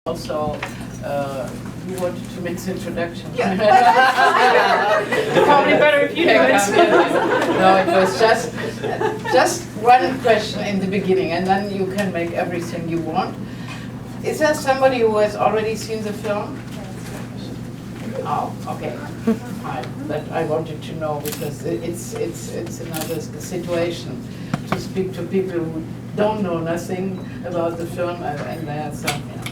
Also, you wanted to make the introduction. Yeah. Probably better if you do it. No, it was just one question in the beginning, and then you can make everything you want. Is there somebody who has already seen the film? Oh, okay, fine. But I wanted to know because it's another situation to speak to people who don't know nothing about the film, and that's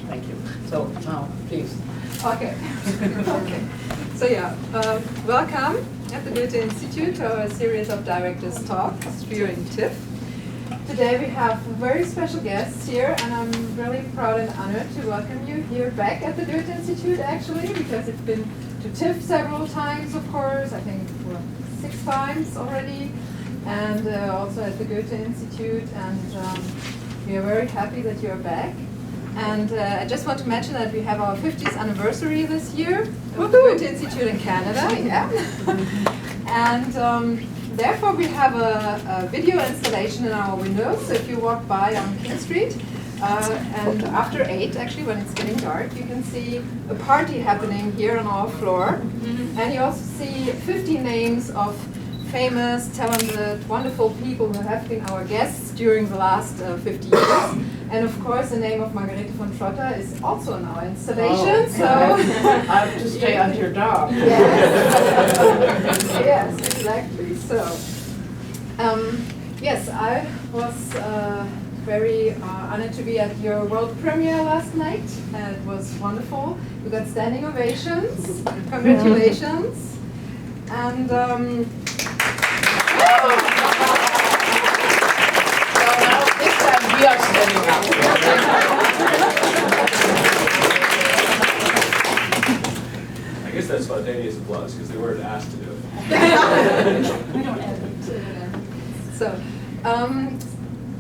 thank you. So now, please. Okay. Okay. So yeah, welcome at the Goethe-Institut to our series of directors' talks during TIFF. Today we have very special guests here, and I'm really proud and honored to welcome you here back at the Goethe-Institut actually, because it's been to TIFF several times, of course, I think 6 times already, and also at the Goethe-Institut, and we are very happy that you're back. And I just want to mention that we have our 50th anniversary this year of the Goethe-Institut in Canada, yeah. And therefore we have a video installation in our windows. So if you walk by on King Street, and after 8, actually, when it's getting dark, you can see a party happening here on our floor. And you also see 50 names of famous, talented, wonderful people who have been our guests during the last 50 years. And of course, the name of Margarethe von Trotta is also in our installation. So I have to stay until dark. Yes, yes, exactly. So, yes, I was very honored to be at your world premiere last night. It was wonderful. We got standing ovations. Congratulations. And We are standing up. I guess that's spontaneous applause because they weren't asked to do it. we don't edit. So,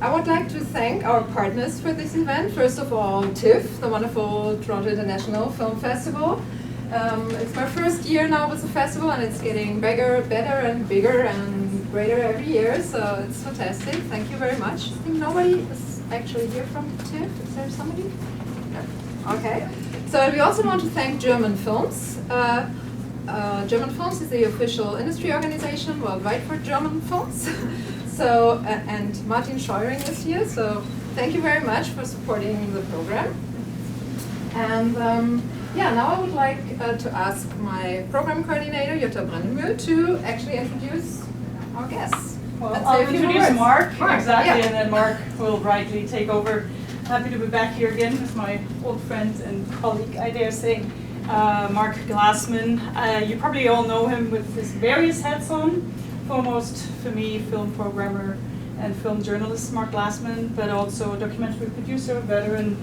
I would like to thank our partners for this event. First of all, TIFF, the wonderful Toronto International Film Festival. It's my first year now with the festival, and it's getting bigger, better, and bigger, and greater every year. So it's fantastic. Thank you very much. I think nobody is actually here from TIFF. Is there somebody? No. Okay. So we also want to thank German Films. German Films is the official industry organization worldwide for German films. So and Martin Scheuring is here. So thank you very much for supporting the program. And yeah, now I would like to ask my program coordinator, Jutta Brandemühl, to actually introduce our guests. Well, I'll introduce Marc, exactly, yeah. and then Marc will rightly take over. Happy to be back here again with my old friend and colleague, I dare say, Marc Glassman. You probably all know him with his various hats on. Foremost for me, film programmer and film journalist Marc Glassman, but also documentary producer, veteran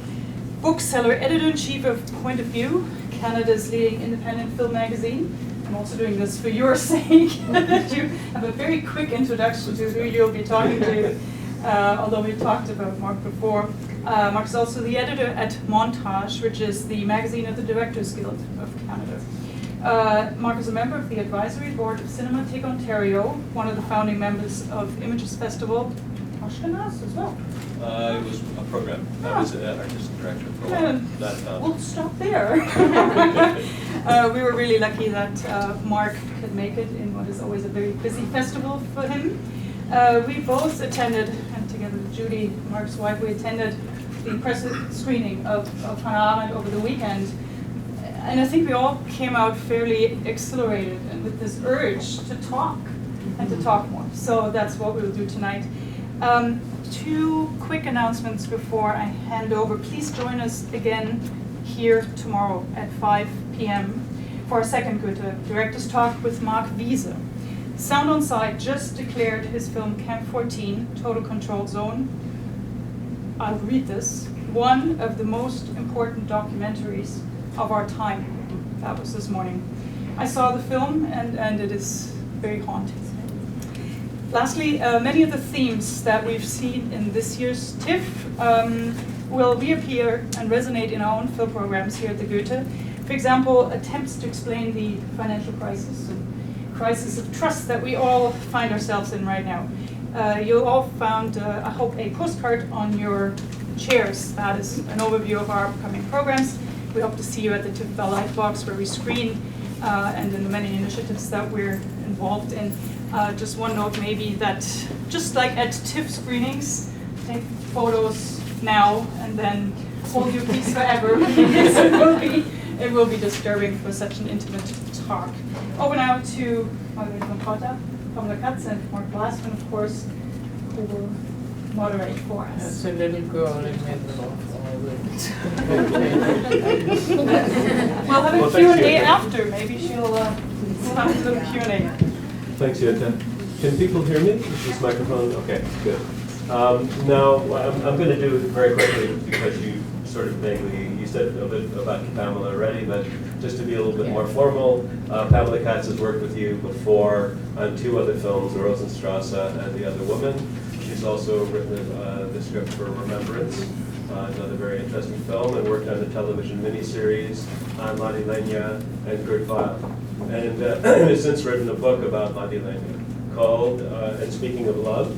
bookseller, editor-in-chief of Point of View, Canada's leading independent film magazine. I'm also doing this for your sake, that you have a very quick introduction to who you'll be talking to, although we've talked about Marc before. Marc is also the editor at Montage, which is the magazine of the Directors Guild of Canada. Marc is a member of the advisory board of Cinematheque Ontario, one of the founding members of Images Festival, Ashkenaz as well. It was a program. I was an artistic director for a while. We'll stop there. We were really lucky that Marc could make it in what is always a very busy festival for him. We both attended, and together with Judy, Marc's wife, we attended the press screening of Hannah Arendt over the weekend. And I think we all came out fairly exhilarated and with this urge to talk and to talk more. So that's what we'll do tonight. 2 quick announcements before I hand over. Please join us again here tomorrow at 5 p.m. for our second Goethe Director's Talk with Marc Wiese. Sound on Sight just declared his film Camp 14, Total Control Zone. I'll read this. One of the most important documentaries of our time. That was this morning. I saw the film and it is very haunting. Lastly, many of the themes that we've seen in this year's TIFF will reappear and resonate in our own film programs here at the Goethe. For example, attempts to explain the financial crisis and crisis of trust that we all find ourselves in right now. You all found, I hope, a postcard on your shares. That is an overview of our upcoming programs. We hope to see you at the TIFF Bell Lightbox where we screen and in the many initiatives that we're involved in. Just one note maybe that just like at TIFF screenings, take photos now and then hold your peace forever because it will be disturbing for such an intimate talk. Over now to Margarethe von Trotta, Pamela Katz, and Marc Glassman, of course, who will moderate for us. That's a little girl in the middle of all We'll have a Q&A after. Maybe we'll have a little Q&A. Thanks, Jutta. Can people hear me? Is this microphone? Okay, good. Now, I'm going to do it very quickly because you sort of vaguely, you said a bit about Pamela already, but just to be a little bit more formal, Pamela Katz has worked with you before on 2 other films, Rosenstrasse and The Other Woman. She's also written the script for Remembrance, another very interesting film, and worked on the television miniseries on Madeleine and Goethe-Institut, and has since written a book about Madeleine called And Speaking of Love.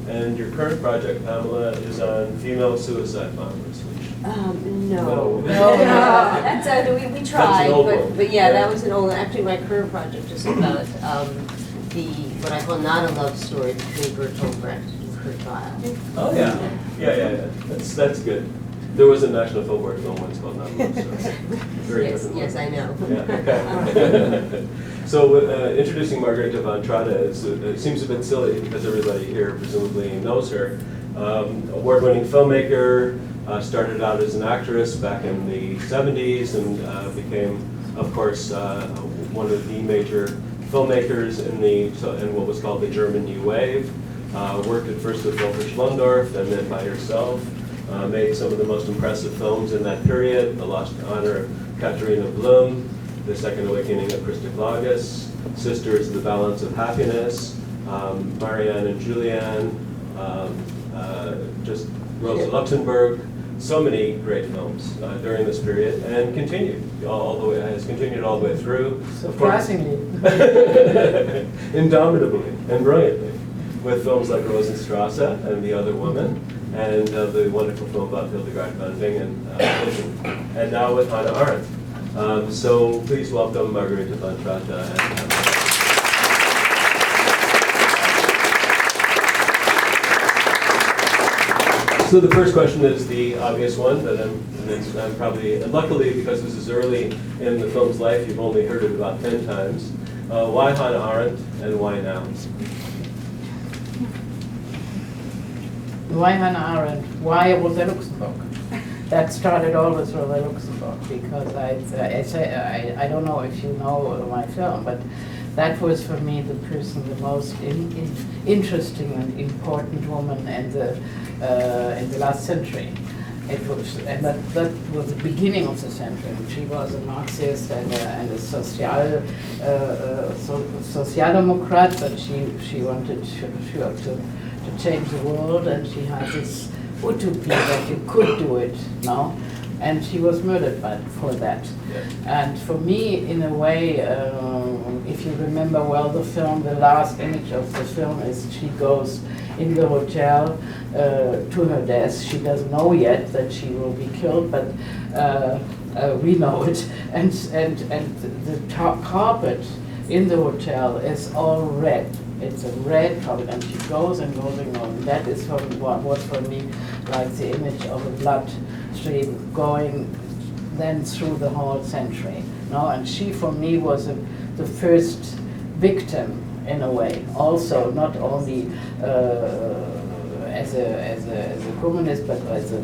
And your current project, Pamela, is on female suicide bombers. No. That's We tried, an old one. but yeah, that was an old. Actually, my current project is about what I call not a love story between Bertolt Brecht and Kurt Weill. Oh yeah. That's good. There was a National Film Board film once called Not a Love Story. Very different one. Yes, I know. Yeah, okay. So introducing Margarethe von Trotta it seems a bit silly because everybody here presumably knows her. Award-winning filmmaker, started out as an actress back in the 70s and became, of course, one of the major filmmakers in what was called the German New Wave. Worked at first with Volker Schlöndorff and then by herself. Made some of the most impressive films in that period, The Lost Honor of Katharina BLUM, The Second Awakening of CHRISTA KLAGES, Sisters, The Balance of Happiness, Marianne and Julianne, just Rosa Luxemburg, so many great films during this period, and continued all the way through. Surprisingly. Indomitably and brilliantly, with films like Rosenstrasse and The Other Woman, and the wonderful film about Hildegard von Bingen, and now with Hannah Arendt. So please welcome Margarethe von Trotta. So the first question is the obvious one that I'm probably, and luckily because this is early in the film's life, you've only heard it about 10 times. Why Hannah Arendt and why now? Why Hannah Arendt? Why Rosa Luxemburg? That started all with Rosa Luxemburg because I don't know if you know my film, but that was for me the most interesting and important woman in the last century. It was, and that was the beginning of the century. She was a Marxist and a social democrat, but she wanted to change the world, and she had this utopia that you could do it now, and she was murdered for that. Yeah. And for me, in a way, if you remember well the film, the last image of the film is she goes in the hotel to her death. She doesn't know yet that she will be killed, but we know it. And the carpet in the hotel is all red. It's a red carpet, and she goes and goes and goes. That is what for me like the image of a blood stream going then through the whole century. No, and she for me was the first victim in a way. Also, not only as a communist, but as a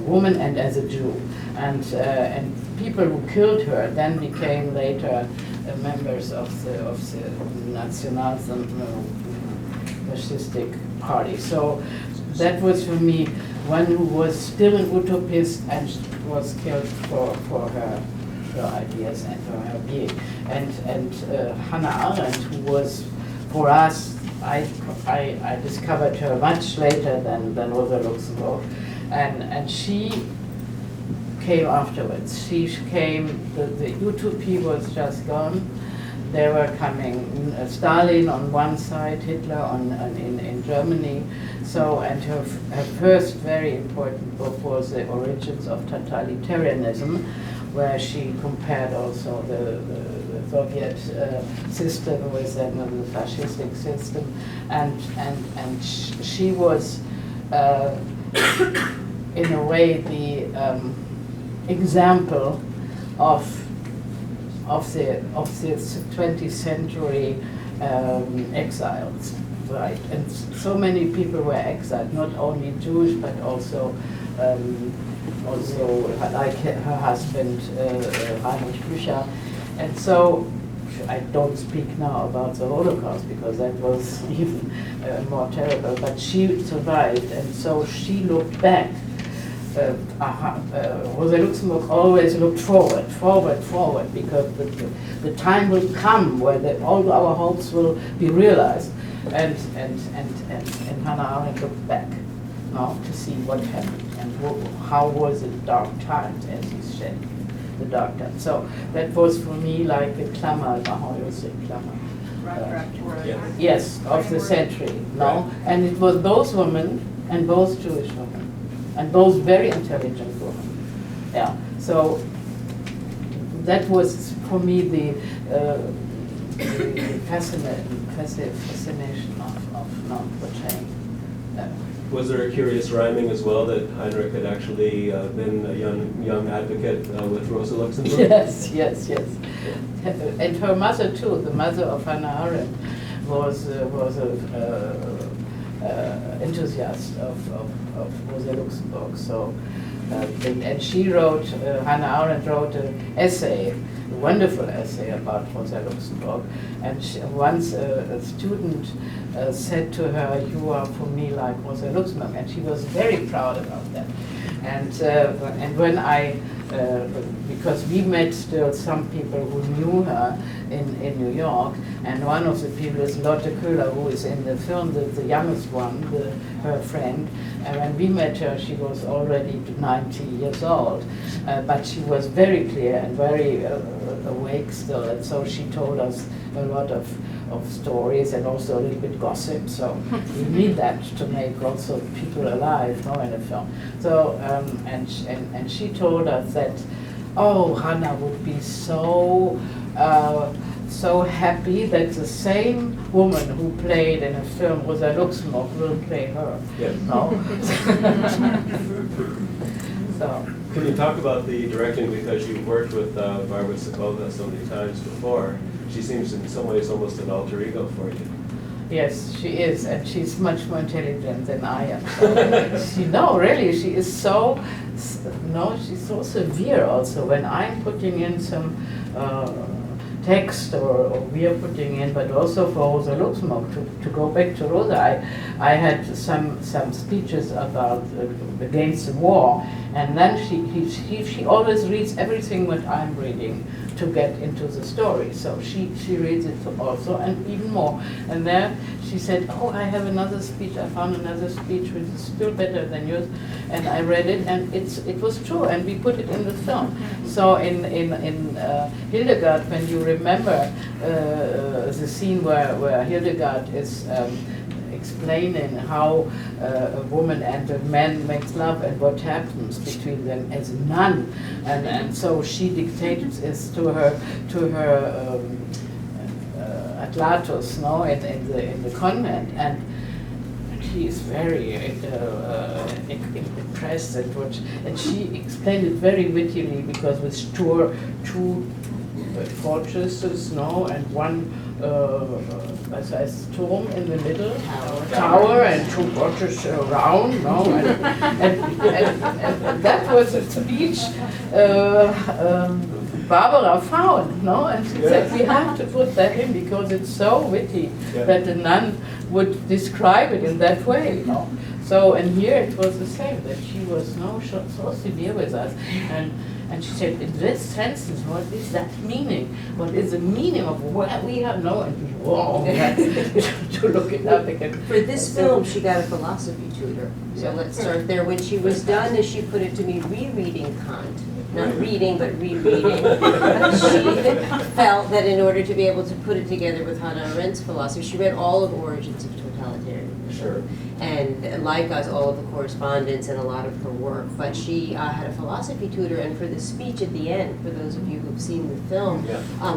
woman and as a Jew. And people who killed her then became later members of the National Fascistic Party. So that was for me one who was still an utopist and was killed for her ideas and for her being. And Hannah Arendt, who was for us, I discovered her much later than Rosa Luxemburg, and she came afterwards. She came, the utopia was just gone, they were coming, Stalin on one side, Hitler in Germany. So, and her first very important book was The Origins of Totalitarianism, where she compared also the Soviet system with the fascistic system, and she was in a way the example of the 20th century exiles, right? And so many people were exiled, not only Jewish but also like her husband Heinrich Blücher. And so I don't speak now about the Holocaust because that was even more terrible, but she survived, and so she looked back. Rosa Luxemburg always looked forward, because the time will come where all our hopes will be realized. And Hannah Arendt looked back now to see what happened and how was it dark times, as he said, the dark times. So that was for me like a Klammer, how you say Klammer? Yes, of the century, no? And it was both women and both Jewish women. And both very intelligent women. Yeah. So that was for me the fascination of portraying. Was there a curious rhyming as well that Heinrich had actually been a young advocate with Rosa Luxemburg? Yes. And her mother too. The mother of Hannah Arendt was a enthusiast of Rosa Luxemburg. So, and she wrote, Hannah Arendt wrote an essay, a wonderful essay about Rosa Luxemburg. And once a student said to her, "You are for me like Rosa Luxemburg," and she was very proud about that. And when because we met still some people who knew her in New York, and one of the people is Lotte Köhler, who is in the film, the youngest one, her friend. And when we met her, she was already 90 years old, but she was very clear and very awake still, and so she told us a lot of stories and also a little bit gossip. So you need that to make also people alive, no, in a film. So and she told us that, oh, Hannah would be so happy that the same woman who played in a film Rosa Luxemburg will play her. Yes. No? So. Can you talk about the directing, because you've worked with Barbara Sokowa so many times before? She seems in some ways almost an alter ego for you. Yes, she is, and she's much more intelligent than I am. Really, she is so, she's so severe also. When I'm putting in some text or we are putting in, but also for Rosa Luxemburg, to go back to Rosa, I had some speeches about against the war, and then she always reads everything what I'm reading to get into the story. So she reads it also, and even more. And there she said, "Oh, I have another speech. I found another speech which is still better than yours," and I read it, and it was true, and we put it in the film. So in Hildegard, when you remember the scene where Hildegard is explaining how a woman and a man makes love and what happens between them as a nun, and so she dictated this to her Atlatus, no, in the convent, and she is very impressed at what, and she explained it very wittily, because with two fortresses, no, and one Turm in the middle, tower, and two fortresses around, no, and that was a speech Barbara found, no, and she said we have to put that in because it's so witty that the nun would describe it in that way, you know. So, and here it was the same, that she was so severe with us, and she said, in this sentence, what is that meaning? What is the meaning of what we have no, and whoa, to look it up again. For this film, she got a philosophy tutor. So let's start there. When she was done, as she put it to me, rereading Kant, not reading, but rereading, she felt that in order to be able to put it together with Hannah Arendt's philosophy, she read all of Origins of Totalitarianism. Sure. And like us, all of the correspondence and a lot of her work. But she had a philosophy tutor, and for the speech at the end, for those of you who've seen the film,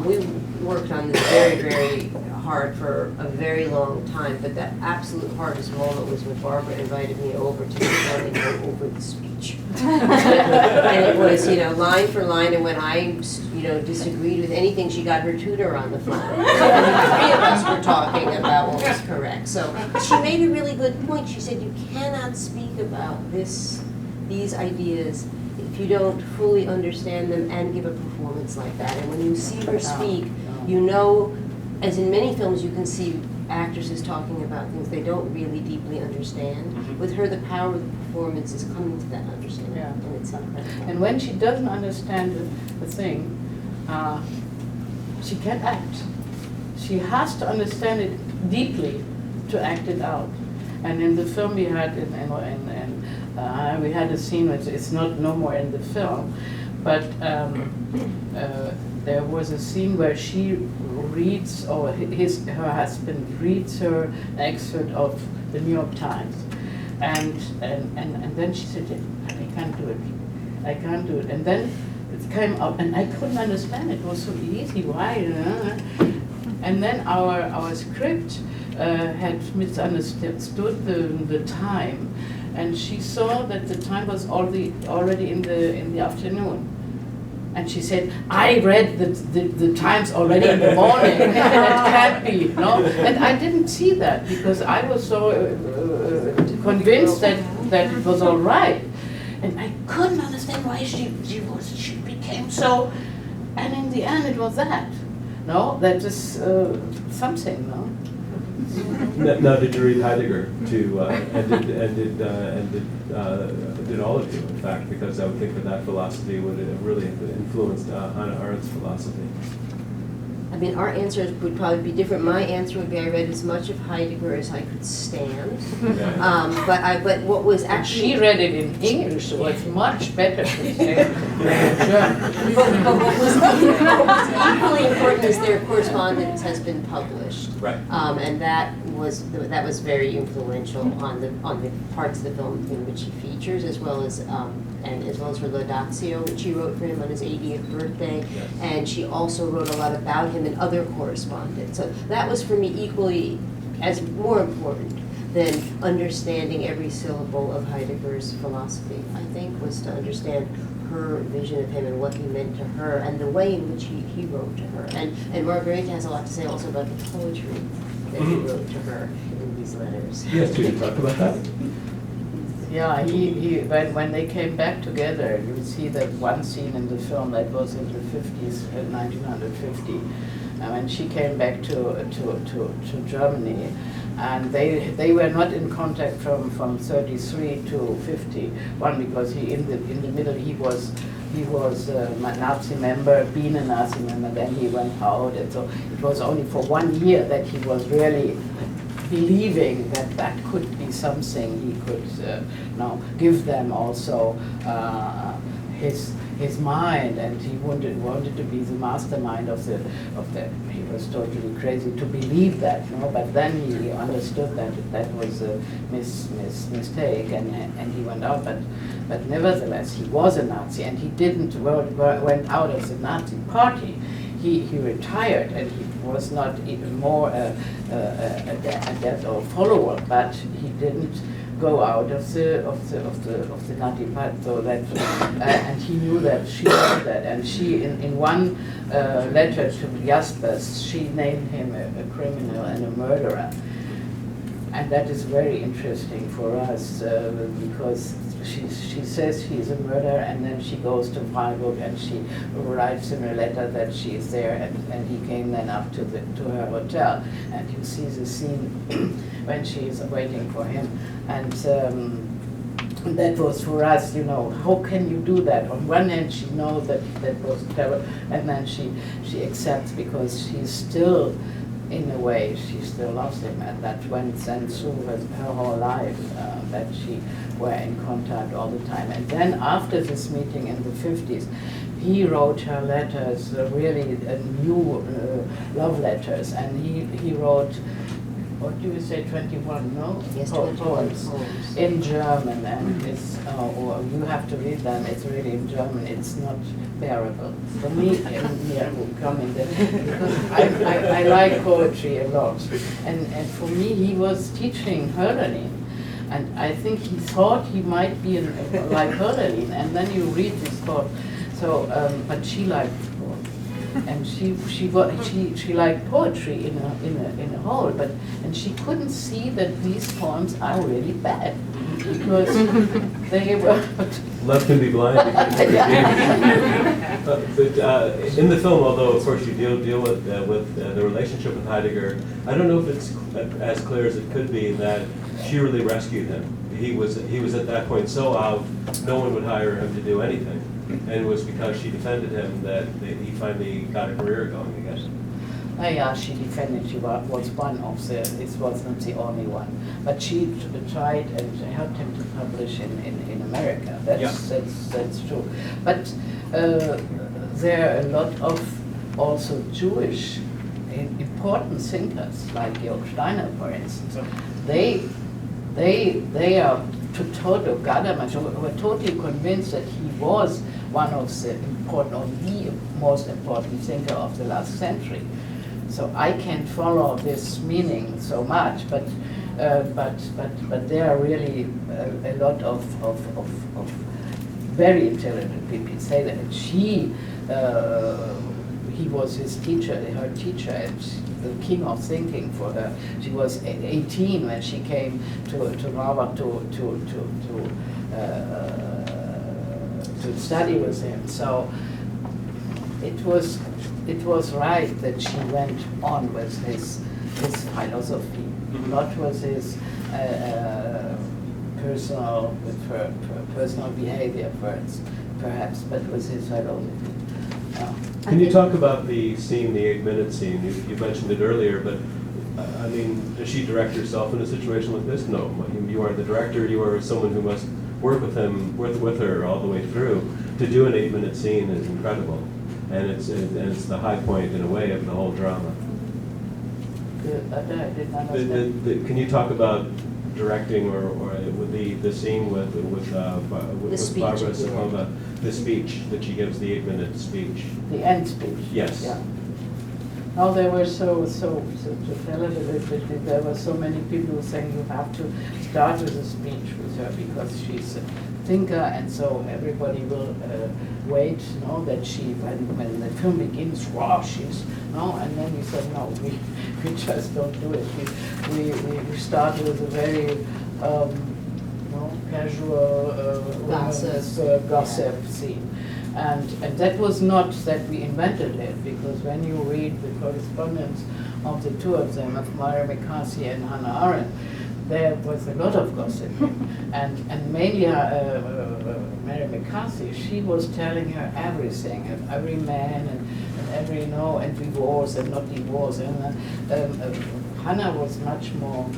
we worked on this very, very hard for a very long time. But the absolute hardest moment was when Barbara invited me over to sit down and go over the speech. And it was, line for line, and when I, disagreed with anything, she got her tutor on the phone. And the three of us were talking about what was correct. So she made a really good point. She said, you cannot speak about these ideas if you don't fully understand them and give a performance like that. And when you see her speak, as in many films, you can see actresses talking about things they don't really deeply understand. Mm-hmm. With her, the power of the performance is coming to that understanding, and it's incredible. And when she doesn't understand the thing, she can't act. She has to understand it deeply to act it out. And in the film we had, we had a scene which it's no more in the film, but there was a scene where she reads, or her husband reads her excerpt of the New York Times, and then she said, I can't do it, I can't do it, and then it came out, and I couldn't understand it. It was so easy. Why? And then our script had misunderstood the time, and she saw that the time was already in the afternoon. And she said, I read the Times already in the morning. That can't be, no? And I didn't see that because I was so convinced that it was all right. And I couldn't understand why she became so, and in the end it was that. No, that is something, no? Now, did you read Heidegger too? Did all of you, in fact, because I would think that philosophy would have really influenced Hannah Arendt's philosophy. I mean, our answers would probably be different. My answer would be I read as much of Heidegger as I could stand. Okay. But what was actually... She read it in English, so it's much better to say German. But what was equally important is their correspondence has been published. Right. And that was very influential on the parts of the film in which he features, as well as her Laudatio, which she wrote for him on his 80th birthday. Yes. And she also wrote a lot about him in other correspondence. So that was for me equally as more important than understanding every syllable of Heidegger's philosophy, I think, was to understand her vision of him and what he meant to her and the way in which he wrote to her. And Margarethe has a lot to say also about the poetry that he wrote to her in these letters. Yes, could you talk about that? Yeah, when they came back together, you see that one scene in the film that was in the 50s, 1950, when she came back to Germany, and they were not in contact from 33 to 51 because in the middle he was a Nazi member, being a Nazi member, then he went out, and so it was only for 1 year that he was really believing that could be something he could give them also his mind, and he wanted to be the mastermind of the. He was totally crazy to believe that, but then he understood that was a mistake, and he went out. But nevertheless, he was a Nazi, and he didn't went out of the Nazi party. He retired, and he was not even more a adept or follower, but he didn't go out of the Nazi party. So that and he knew that she knew that, and she in one letter to Jaspers, she named him a criminal and a murderer. And that is very interesting for us because she says he's a murderer, and then she goes to Freiburg and she writes him a letter that she is there, and he came then up to her hotel, and you see the scene when she is waiting for him, and that was for us, you know, how can you do that? On one hand, she knows that was terrible, and then she accepts because she's still, in a way, she still loves him, and that went then through her whole life, that she were in contact all the time. And then after this meeting in the 50s, he wrote her letters, really new love letters, and he wrote, what do you say, 21, no? Yes, 21 poems. In German, and it's, or you have to read them, it's really in German, it's not bearable. For me, here will come in there, because I like poetry a lot. And for me, he was teaching Hölderlin, and I think he thought he might be like Hölderlin, and then you read this poem. So, but she liked poetry, and she liked poetry in a whole, and she couldn't see that these poems are really bad because they were. Love can be blind. But in the film, although of course you deal with the relationship with Heidegger, I don't know if it's as clear as it could be that she really rescued him. He was at that point so out, no one would hire him to do anything. And it was because she defended him that he finally got a career going, I guess. Yeah, she defended, she was one of the, it was not the only one. But she tried and helped him to publish in America, that's true. But there are a lot of also Jewish important thinkers, like Georg Steiner, for instance. They are total Gadamer, who were totally convinced that he was one of the important, or the most important thinker of the last century. So I can't follow this meaning so much, but there are really a lot of very intelligent people say that he was his teacher, her teacher, and the king of thinking for her. She was 18 when she came to Harvard to study with him. So it was right that she went on with his philosophy, not with his personal behavior perhaps, but with his philosophy. Can you talk about the scene, the 8-minute scene? You mentioned it earlier, but I mean, does she direct herself in a situation like this? No, you are the director. You are someone who must work with him, with her all the way through. To do an 8-minute scene is incredible, and it's the high point in a way of the whole drama. Can you talk about directing or with the scene with Barbara, the speech that she gives, the 8-minute speech? The end speech. Yes. Yeah. No, they were so to tell it a little bit, there were so many people who saying you have to start with a speech with her because she's a thinker, and so everybody will wait, you know, that she, when the film begins, wow, she's, no, and then we said, no, we just don't do it. We start with a very casual gossip scene. And that was not that we invented it, because when you read the correspondence of the two of them, of Mary McCarthy and Hannah Arendt, there was a lot of gossip. and mainly Mary McCarthy, she was telling her everything, of every man and every, you know, and divorce and not divorce. And Hannah was much more,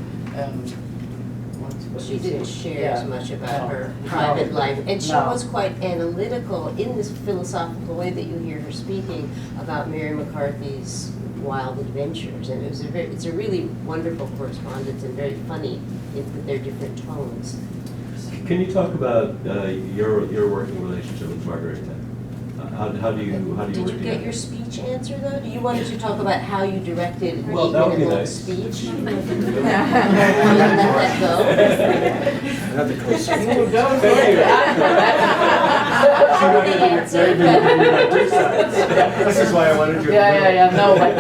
she didn't share as much about her private life, and she was quite analytical in this philosophical way that you hear her speaking about Mary McCarthy's wild adventures, and it's a really wonderful correspondence and very funny with their different tones. Can you talk about your working relationship with Margarethe? How do you work Did you get together? your speech answer though? Do you wanted to talk about how you directed her Well, that would be 8-minute long nice. speech? If you- Let that go. Another You co-screenwriter. don't This is why I wanted you. No, but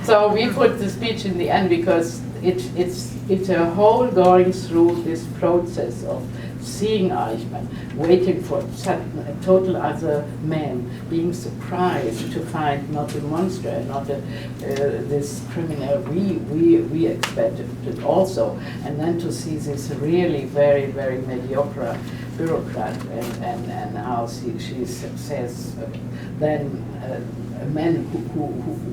so we put the speech in the end because it's a whole going through this process of seeing Eichmann, waiting for a total other man, being surprised to find not a monster and not this criminal we expected it also, and then to see this really very, very mediocre bureaucrat and how she says then men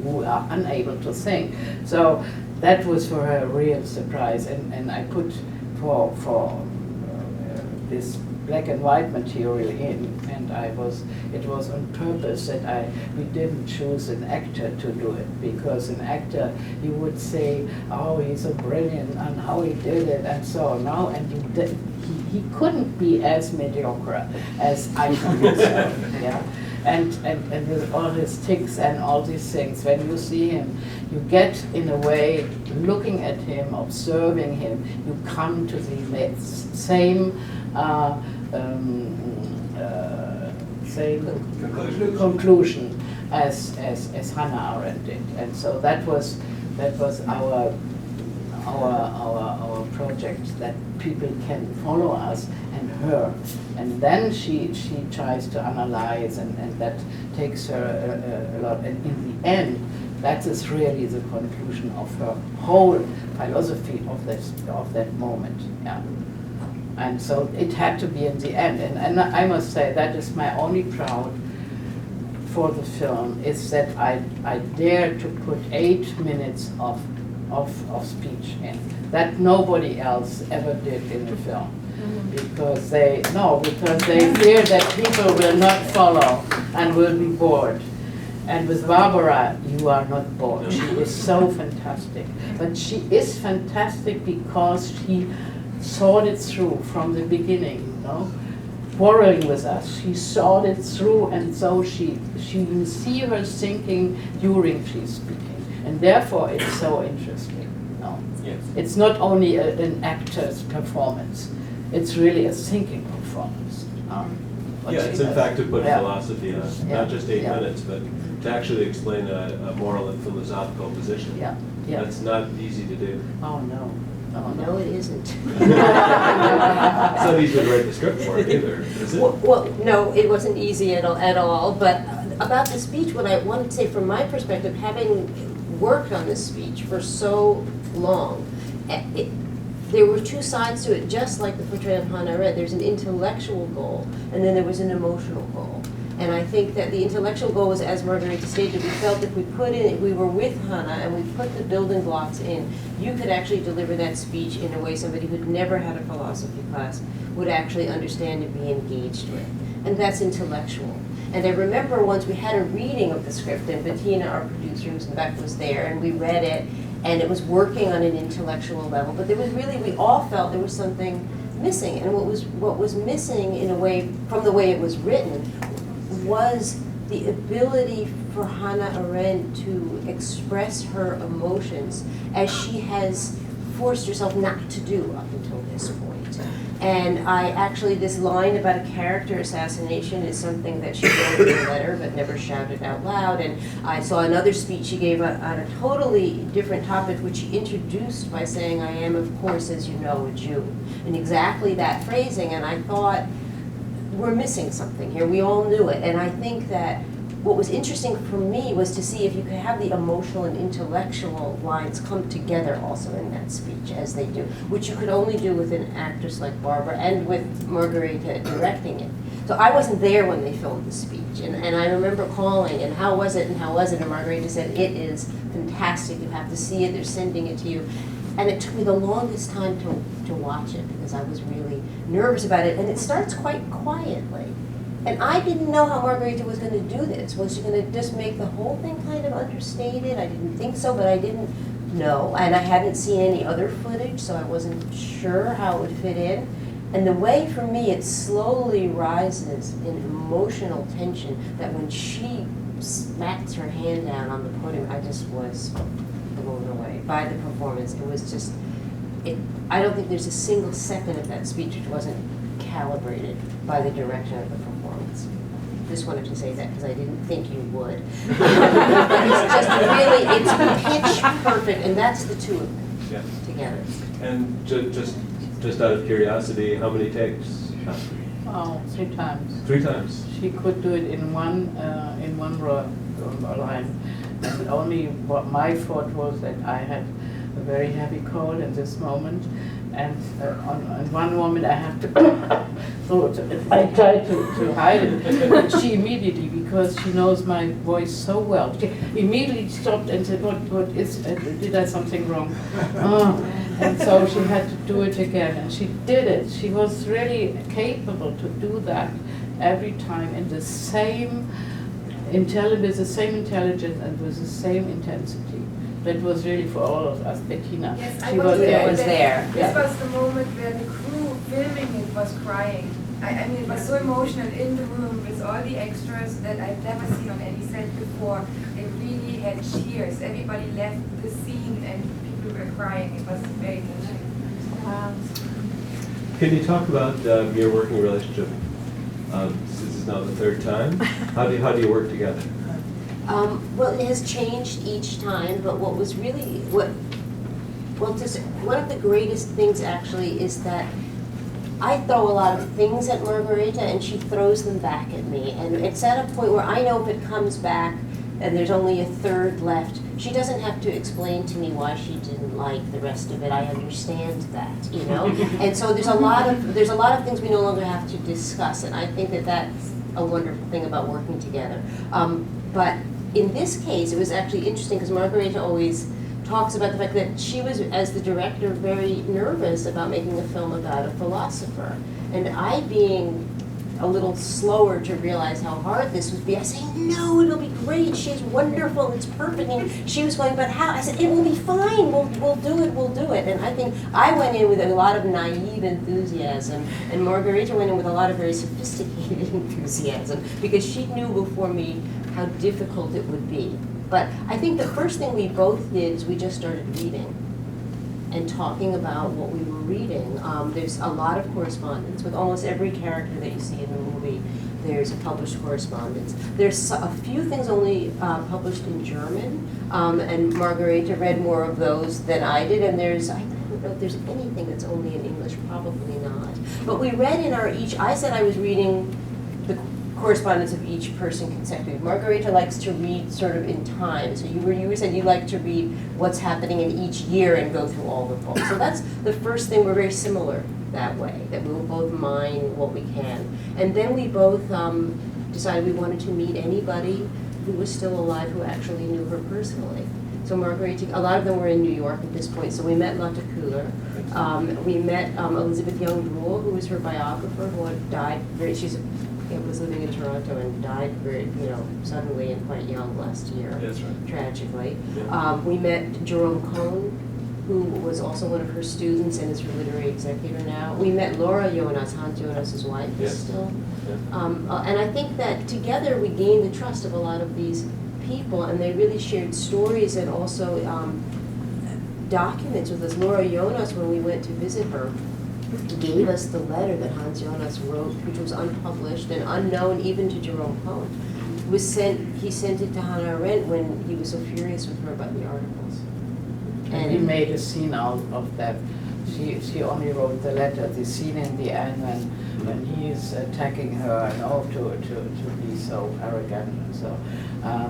who are unable to think. So that was for her a real surprise, and I put for this black and white material in, and it was on purpose that we didn't choose an actor to do it, because an actor, you would say, oh, he's so brilliant and how he did it and so on. No, and he couldn't be as mediocre as Eichmann himself. Yeah. And with all his tics and all these things, when you see him, you get, in a way, looking at him, observing him, you come to the same conclusion as Hannah Arendt did. And so that was our project, that people can follow us and her. And then she tries to analyze, and that takes her a lot. And in the end, that is really the conclusion of her whole philosophy of that moment. Yeah. And so it had to be in the end. And I must say, that is my only proud for the film, is that I dared to put 8 minutes of speech in, that nobody else ever did in the film. Because they fear that people will not follow and will be bored. And with Barbara, you are not bored. She is so fantastic. But she is fantastic because she thought it through from the beginning, you know? Quarreling with us, she thought it through, and so you see her thinking during she's speaking. And therefore it's so interesting. No? Yes. It's not only an actor's performance. It's really a thinking performance. Yeah, it's in fact to put philosophy on, not just 8 minutes, but to actually explain a moral and philosophical position. Yeah. That's not easy to do. Oh, no. No, it isn't. It's not easy to write the script for it either, is it? Well, no, it wasn't easy at all, but about the speech, what I wanted to say from my perspective, having worked on this speech for so long, there were two sides to it, just like the portrayal of Hannah Arendt. There's an intellectual goal, and then there was an emotional goal. And I think that the intellectual goal was, as Margarethe stated, we felt if we were with Hannah and we put the building blocks in, you could actually deliver that speech in a way somebody who'd never had a philosophy class would actually understand and be engaged with. And that's intellectual. And I remember once we had a reading of the script, and Bettina, our producer, who's in the back, was there, and we read it, and it was working on an intellectual level. But there was really, we all felt there was something missing. And what was missing, in a way, from the way it was written, was the ability for Hannah Arendt to express her emotions as she has forced herself not to do up until this point. And this line about a character assassination is something that she wrote in a letter but never shouted out loud. And I saw another speech she gave on a totally different topic, which she introduced by saying, "I am, of course, as you know, a Jew." And exactly that phrasing, and I thought, we're missing something here. We all knew it. And I think that what was interesting for me was to see if you could have the emotional and intellectual lines come together also in that speech, as they do, which you could only do with an actress like Barbara and with Margarethe directing it. So I wasn't there when they filmed the speech, and I remember calling, and how was it, and Margarethe said, it is fantastic, you have to see it, they're sending it to you. And it took me the longest time to watch it, because I was really nervous about it, and it starts quite quietly. And I didn't know how Margarethe was going to do this. Was she going to just make the whole thing kind of understated? I didn't think so, but I didn't know. And I hadn't seen any other footage, so I wasn't sure how it would fit in. And the way, for me, it slowly rises in emotional tension, that when she smacks her hand down on the podium, I just was blown away by the performance. It was just, I don't think there's a single second of that speech which wasn't calibrated by the direction of the performance. Just wanted to say that because I didn't think you would. It's just really, it's pitch perfect, and that's the two of them together. And just Just out of curiosity, how many takes? Oh, 3 times. 3 times. She could do it in one line. And only what my fault was that I had a very heavy cold in this moment. And on one moment I have to I tried to hide it, but she immediately, because she knows my voice so well, she immediately stopped and said, what is, did I something wrong? And so she had to do it again, and she did it. She was really capable to do that every time in the same with the same intelligence and with the same intensity. That was really for all of us, Bettina. Yes, She was there. was there. This was the moment where the crew filming it was crying. I mean, it was so emotional in the room with all the extras that I've never seen on any set before. They really had tears. Everybody left the scene and people were crying. It was very touching. Can you talk about your working relationship? This is now the 3rd time. How do you work together? Well, it has changed each time, but what was really, one of the greatest things actually is that I throw a lot of things at Margarethe and she throws them back at me. And it's at a point where I know if it comes back and there's only a 3rd left, she doesn't have to explain to me why she didn't like the rest of it. I understand that, you know? And so there's a lot of things we no longer have to discuss, and I think that that's a wonderful thing about working together. But in this case, it was actually interesting because Margarethe always talks about the fact that she was, as the director, very nervous about making a film about a philosopher. And I, being a little slower to realize how hard this would be, I say, no, it'll be great, she's wonderful, it's perfect. And she was going, but how? I said, it will be fine, we'll do it. And I think I went in with a lot of naive enthusiasm, and Margarethe went in with a lot of very sophisticated enthusiasm, because she knew before me how difficult it would be. But I think the first thing we both did is we just started reading and talking about what we were reading. There's a lot of correspondence with almost every character that you see in the movie. There's a published correspondence. There's a few things only published in German, and Margarethe read more of those than I did, and I don't know if there's anything that's only in English, probably not. But we read in I said I was reading the correspondence of each person consecutively. Margarethe likes to read sort of in time. So you said you like to read what's happening in each year and go through all the books. So that's the first thing. We're very similar that way, that we will both mine what we can. And then we both decided we wanted to meet anybody who was still alive who actually knew her personally. So Margarethe, a lot of them were in New York at this point, so we met Lotte Kühler. We met Elizabeth Young-Bruhl, who was her biographer, who had died was living in Toronto and died very, suddenly and quite young last year. That's right. Tragically. Yeah. We met Jerome Cohn, who was also one of her students and is her literary executor now. We met Laura Jonas, Hans Jonas's wife, is still. Yeah. And I think that together we gained the trust of a lot of these people, and they really shared stories and also documents with us. Laura Jonas, when we went to visit her, gave us the letter that Hans Jonas wrote, which was unpublished and unknown even to Jerome Cohn. He sent it to Hannah Arendt when he was so furious with her about the articles. And he made a scene out of that. She only wrote the letter, the scene in the end when he is attacking her and to be so arrogant. And so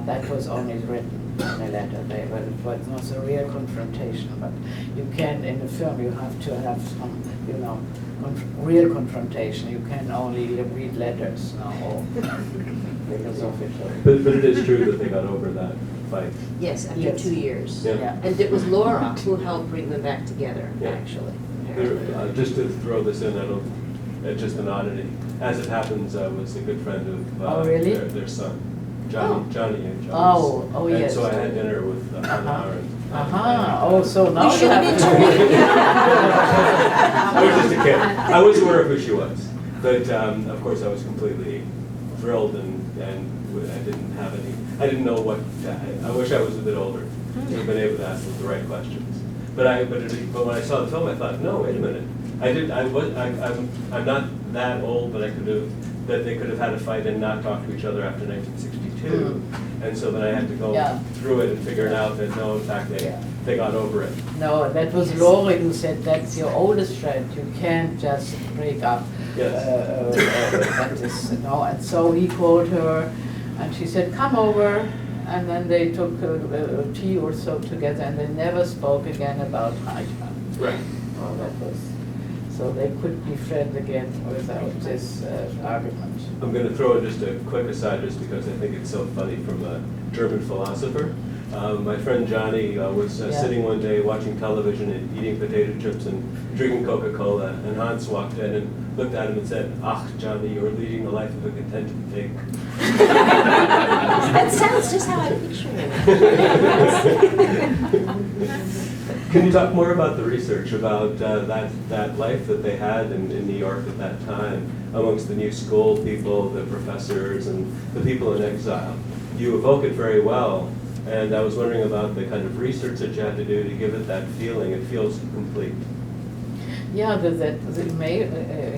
that was only written in a letter there, but it was a real confrontation. But you can, in the film, you have to have some, real confrontation. You can only read letters now or philosophical. But it is true that they got over that fight. Yes, after 2 years. Yeah. And it was Laura who helped bring them back together, actually. Just to throw this in, it's just an oddity. As it happens, I was a good friend of their son, Johnny and John's. Oh, and yes. so I had dinner with Hannah Arendt. So now You should have been I was just a kid. I was aware of who she was, but of course I was completely thrilled, and I didn't know what. I wish I was a bit older to have been able to ask the right questions. But when I saw the film, I thought, no, wait a minute. I'm not that old, but I could have that they could have had a fight and not talk to each other after 1962. And so then I had to go through it and figure it out that no, in fact, they got over it. No, that was Lore who said that's your oldest friend. You can't just break up. That is, and so he called her, and she said, "Come over." And then they took a tea or so together, and they never spoke again about Haika. Right. Oh, that was. So they could be friends again without this argument. I'm going to throw in just a quick aside just because I think it's so funny from a German philosopher. My friend Johnny was sitting one day watching television and eating potato chips and drinking Coca-Cola, and Hans walked in and looked at him and said, "Ach, Johnny, you're leading the life of a contented pig." That sounds just how I picture it. Can you talk more about the research, about that life that they had in New York at that time, amongst the New School people, the professors, and the people in exile? You evoke it very well, and I was wondering about the kind of research that you had to do to give it that feeling. It feels complete. Yeah, the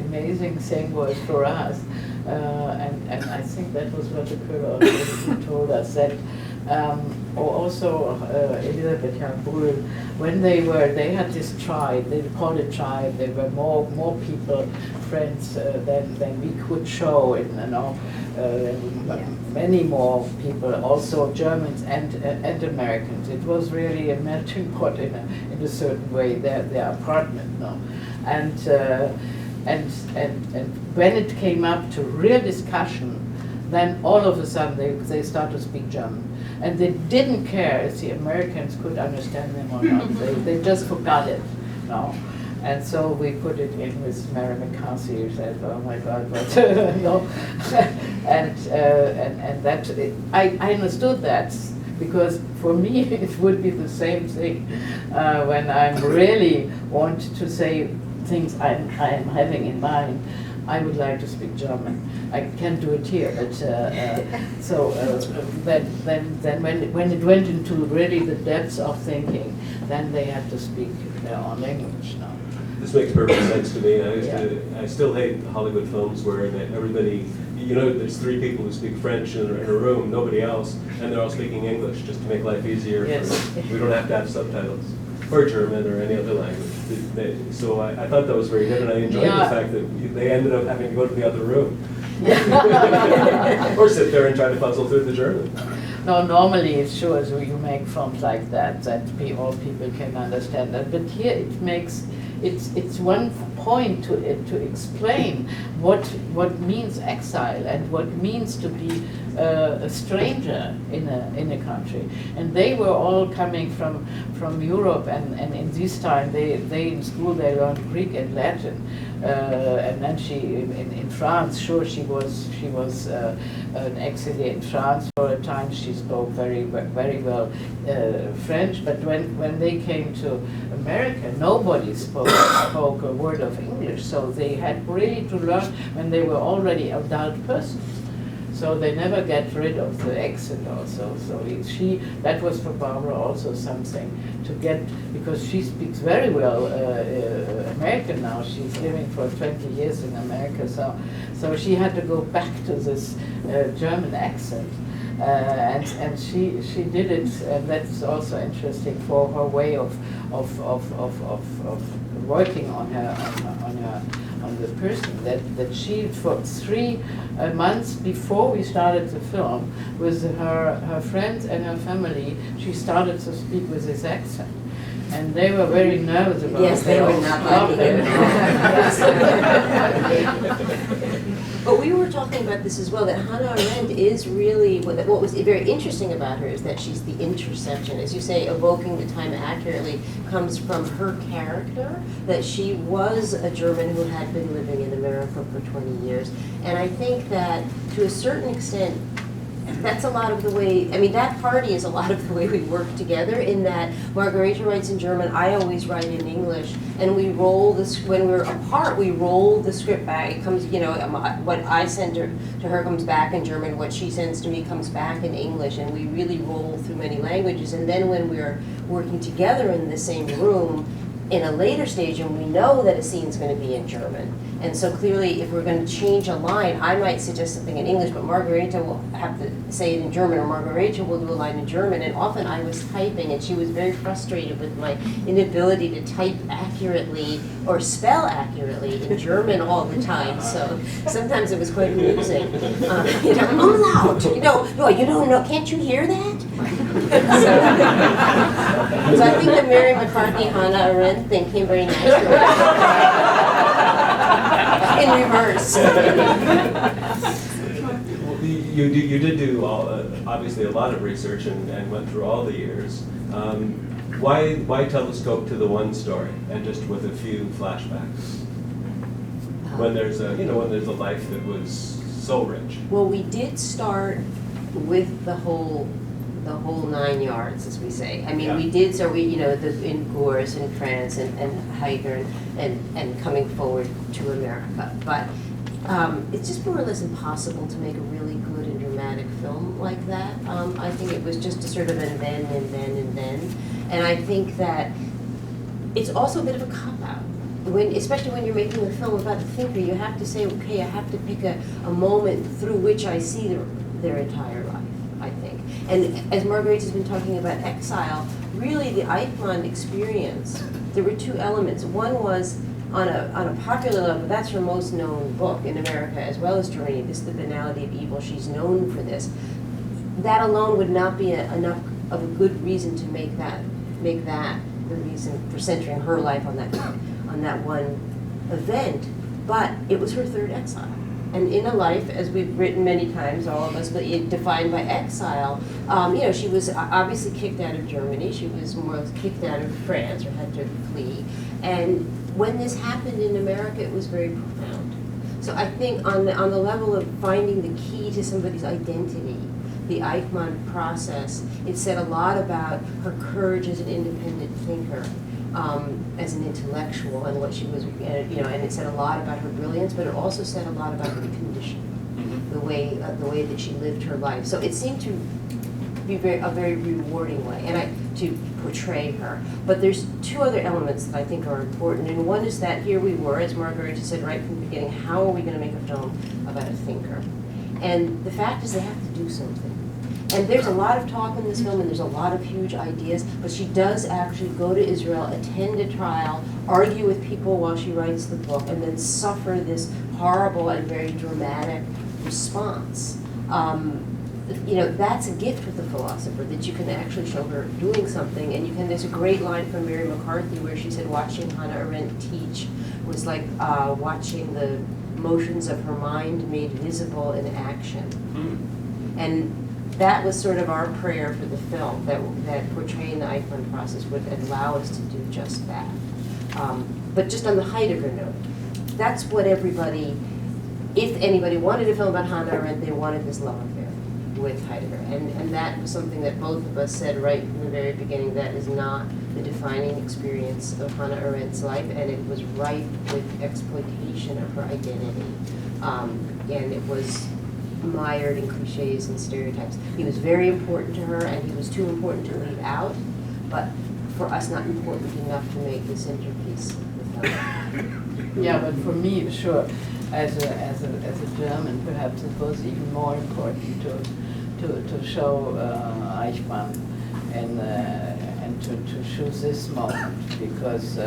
amazing thing was for us, and I think that was what the curator told us, that also Elisabeth Jan-Brühl, when they had this tribe, they called it tribe, there were more people, friends than we could show, many more people, also Germans and Americans. It was really a melting pot in a certain way, their apartment, no? And when it came up to real discussion, then all of a sudden they started to speak German. And they didn't care if the Americans could understand them or not. They just forgot it, no? And so we put it in with Mary McCarthy, who said, "Oh my God, what?" No. And that I understood that, because for me it would be the same thing when I really want to say things I am having in mind. I would like to speak German. I can't do it here, but then when it went into really the depths of thinking, then they had to speak their own language now. This makes perfect sense to me. I still hate Hollywood films where everybody, there's 3 people who speak French in a room, nobody else, and they're all speaking English just to make life easier. Yes. We don't have to have subtitles, or German or any other language. So I thought that was very good, and I enjoyed the fact that they ended up having to go to the other room. Or sit there and try to puzzle through the German. No, normally it's sure you make films like that all people can understand that. But here it's one point to explain what means exile and what means to be a stranger in a country. And they were all coming from Europe, and in this time they in school they learned Greek and Latin. And then in France, sure, she was an exile in France for a time. She spoke very well French, but when they came to America, nobody spoke a word of English. So they had really to learn when they were already adult persons. So they never get rid of the accent also. So that was for Barbara also something to get, because she speaks very well American now. She's living for 20 years in America. So she had to go back to this German accent. And she did it, and that's also interesting for her way of working on the person, that she, for 3 months before we started the film, with her friends and her family, she started to speak with this accent. And they were very nervous about it. Yes, they were not But we were talking about this as well, that Hannah Arendt is really, what was very interesting about her is that she's the interception. As you say, evoking the time accurately comes from her character, that she was a German who had been living in America for 20 years. And I think that, to a certain extent, that's a lot of the way, that party is a lot of the way we work together, in that Margarethe writes in German, I always write in English, and we roll this, when we're apart, we roll the script back. It comes, what I send to her comes back in German, what she sends to me comes back in English, and we really roll through many languages. And then when we're working together in the same room, in a later stage, and we know that a scene's going to be in German. And so clearly, if we're going to change a line, I might suggest something in English, but Margarethe will have to say it in German, or Margarethe will do a line in German. And often I was typing, and she was very frustrated with my inability to type accurately or spell accurately in German all the time. So sometimes it was quite amusing. Umlaut, no, you don't know, can't you hear that? So I think the Mary McCarthy, Hannah Arendt thing came very naturally. In reverse. You did do obviously a lot of research and went through all the years. Why telescope to the one story and just with a few flashbacks? When there's a when there's a life that was so rich. Well, we did start with the whole 9 yards, as we say. I mean, we did, so we, in Gurs in France and Heidegger and coming forward to America. But it's just more or less impossible to make a really good and dramatic film like that. I think it was just a sort of an then and then and then. And I think that it's also a bit of a cop-out. Especially when you're making a film about a thinker, you have to say, okay, I have to pick a moment through which I see their entire life, I think. And as Margarethe has been talking about exile, really the Eichmann experience, there were two elements. One was on a popular level, that's her most known book in America as well as Germany, This is the Banality of Evil. She's known for this. That alone would not be enough of a good reason to make that the reason for centering her life on that one event. But it was her third exile. And in a life, as we've written many times, all of us, but defined by exile, she was obviously kicked out of Germany. She was more or less kicked out of France, or had to flee. And when this happened in America, it was very profound. So I think on the level of finding the key to somebody's identity, the Eichmann process, it said a lot about her courage as an independent thinker. As an intellectual and what she was, and it said a lot about her brilliance, but it also said a lot about her condition, the way that she lived her life. So it seemed to be a very rewarding way, and to portray her. But there's two other elements that I think are important, and one is that here we were, as Margarethe said right from the beginning, how are we going to make a film about a thinker? And the fact is they have to do something. And there's a lot of talk in this film, and there's a lot of huge ideas, but she does actually go to Israel, attend a trial, argue with people while she writes the book, and then suffer this horrible and very dramatic response. That's a gift with the philosopher, that you can actually show her doing something, and there's a great line from Mary McCarthy where she said watching Hannah Arendt teach was like watching the motions of her mind made visible in action. And that was sort of our prayer for the film, that portraying the Eichmann process would allow us to do just that. But just on the Heidegger note, that's what everybody, if anybody wanted a film about Hannah Arendt, they wanted this love affair with Heidegger. And that was something that both of us said right from the very beginning, that is not the defining experience of Hannah Arendt's life, and it was ripe with exploitation of her identity. And it was mired in cliches and stereotypes. He was very important to her, and he was too important to leave out, but for us not important enough to make the centerpiece with him. Yeah, but for me, sure, as a German, perhaps it was even more important to show Eichmann and to show this moment, because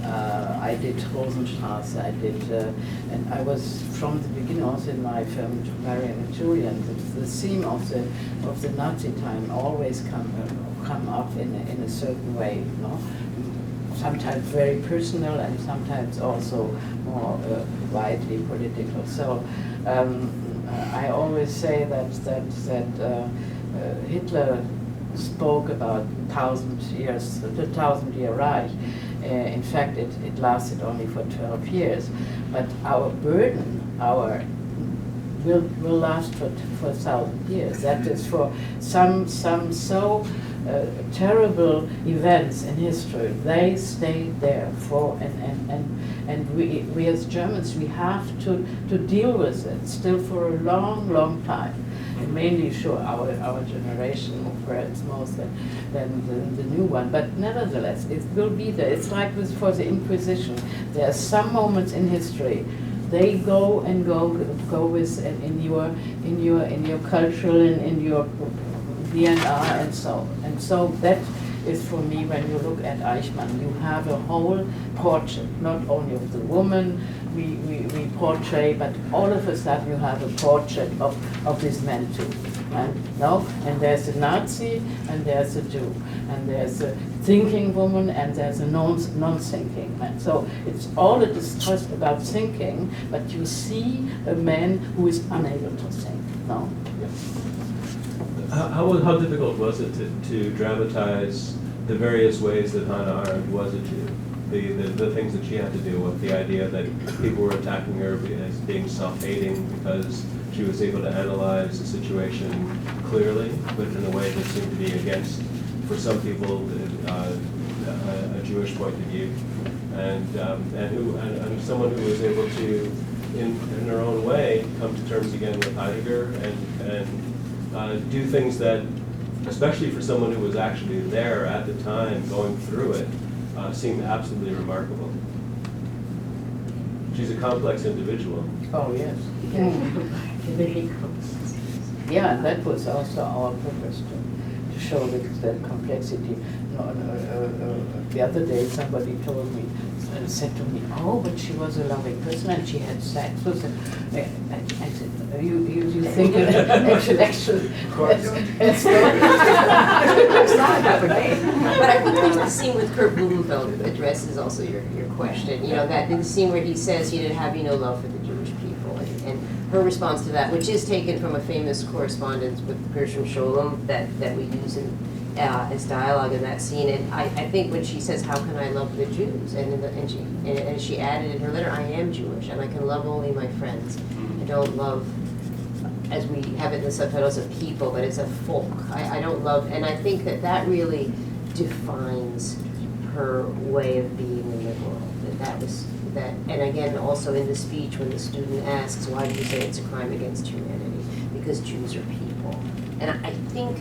I did Rosenstrasse, and I was from the beginning also in my film Marian and Julian. The theme of the Nazi time always come up in a certain way, sometimes very personal and sometimes also more widely political. So I always say that Hitler spoke about the 1,000-year Reich. In fact, it lasted only for 12 years. But our burden, will last for 1,000 years. That is for some so terrible events in history. They stayed there for, and we as Germans, we have to deal with it still for a long, long time. and mainly sure our generation, perhaps most than the new one. But nevertheless, it will be there. It's like with for the Inquisition. There are some moments in history. They go with in your cultural and in your DNA and so that is for me when you look at Eichmann, you have a whole portrait, not only of the woman we portray, but all of a sudden you have a portrait of this man too. And there's a Nazi and there's a Jew and there's a thinking woman and there's a non-thinking man. So it's all a discourse about thinking, but you see a man who is unable to think. No? How difficult was it to dramatize the various ways that Hannah Arendt was a Jew? The things that she had to deal with, the idea that people were attacking her as being self-hating because she was able to analyze the situation clearly, but in a way that seemed to be against, for some people, a Jewish point of view, and someone who was able to, in her own way, come to terms again with Heidegger and do things that, especially for someone who was actually there at the time going through it, seemed absolutely remarkable. She's a complex individual. Oh, yes. Yeah, and that was also our purpose to show the complexity. The other day somebody told me, said to me, oh, but she was a loving person and she had sex with him. I said, you think actually that's not happening. But I think there's the scene with Kurt Blumenfeld that addresses also your question. You know, that the scene where he says, you didn't have no love for the Jewish people. And her response to that, which is taken from a famous correspondence with Gershom Scholem that we use as dialogue in that scene, and I think when she says, "How can I love the Jews?" and she added in her letter, "I am Jewish, and I can love only my friends. I don't love, as we have it in the subtitles, a people, but it's a folk. I don't love," and I think that really defines her way of being in the world. That, and again, also in the speech when the student asks, "Why do you say it's a crime against humanity?" Because Jews are people, and I think.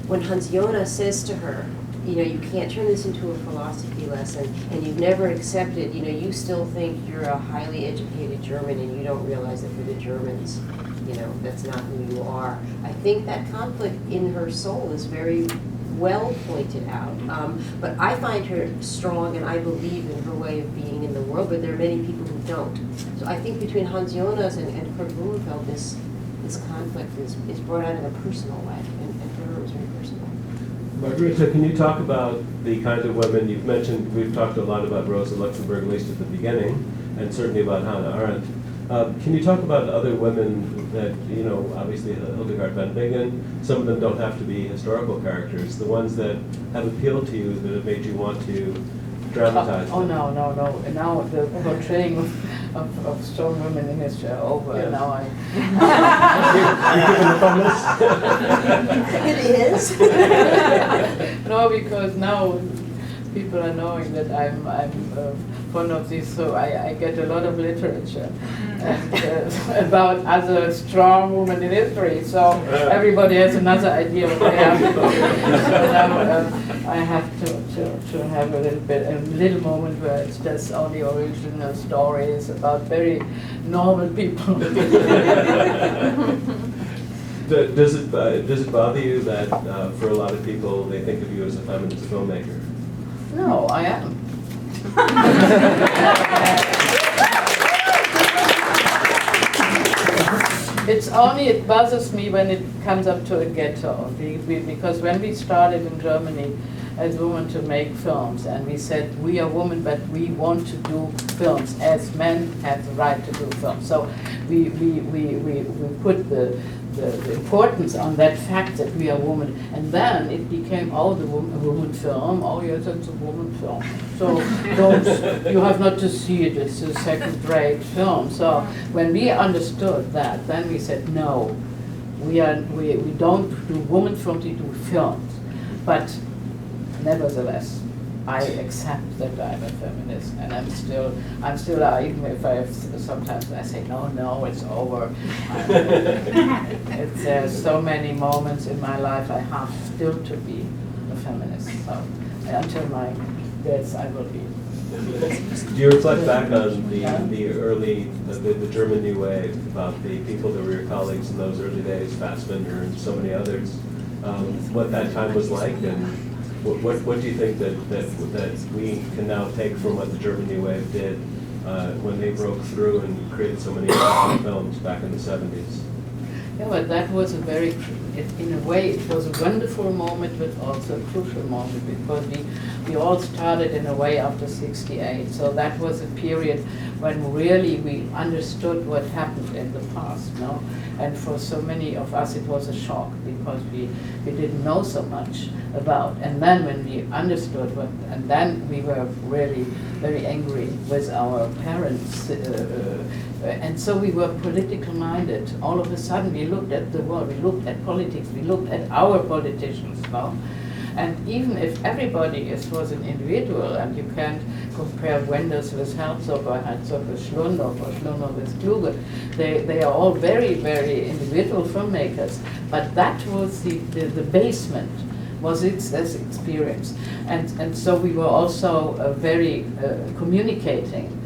When Hans Jonas says to her, you know, you can't turn this into a philosophy lesson, and you've never accepted, you know, you still think you're a highly educated German and you don't realize that for the Germans, you know, that's not who you are. I think that conflict in her soul is very well pointed out. But I find her strong and I believe in her way of being in the world, but there are many people who don't. So I think between Hans Jonas and Kurt Blumenfeld, this conflict is brought out in a personal way, and for her it was very personal. Margarethe, can you talk about the kinds of women you've mentioned? We've talked a lot about Rosa Luxemburg, at least at the beginning, and certainly about Hannah Arendt. Can you talk about other women that, you know, obviously Hildegard von Bingen, some of them don't have to be historical characters, the ones that have appealed to you, that have made you want to dramatize them? Oh, no. Now the portraying of strong women in history are over. Yes. Now It is? No, because now people are knowing that I'm fond of this, so I get a lot of literature and, about other strong women in history. So everybody has another idea of what I have to do. So now I have to have a little moment where it's just only original stories about very normal people. Does it bother you that for a lot of people they think of you as a feminist filmmaker? No, I am. It bothers me when it comes up to a ghetto, because when we started in Germany as women to make films, and we said we are women but we want to do films as men have the right to do films. So we put the importance on that fact that we are women, and then it became, oh, the woman film, oh yes, it's a woman film. So you have not to see it, it's a second-rate film. So when we understood that, then we said no, we don't do woman films, we do films. But nevertheless, I accept that I'm a feminist, and I'm still, even if sometimes I say, no, it's over. there's so many moments in my life I have still to be a feminist. So until my death, I will be. Do you reflect back on the early, the German New Wave, about the people that were your colleagues in those early days, Fassbinder and so many others, what that time was like, and what do you think that we can now take from what the German New Wave did when they broke through and created so many films back in the 70s? Yeah, but that was a very, in a way, it was a wonderful moment, but also a crucial moment, because we all started in a way after '68. So that was a period when really we understood what happened in the past, no? And for so many of us, it was a shock, because we didn't know so much about. And then when we understood what, and then we were really very angry with our parents. And so we were political minded. All of a sudden we looked at the world, we looked at politics, we looked at our politicians now. And even if everybody was an individual, and you can't compare Wenders with Herzog or Herzog with Schlöndorff or Schlöndorff with Kluge, they are all very, very individual filmmakers. But that was the basement, was this experience. And so we were also very communicating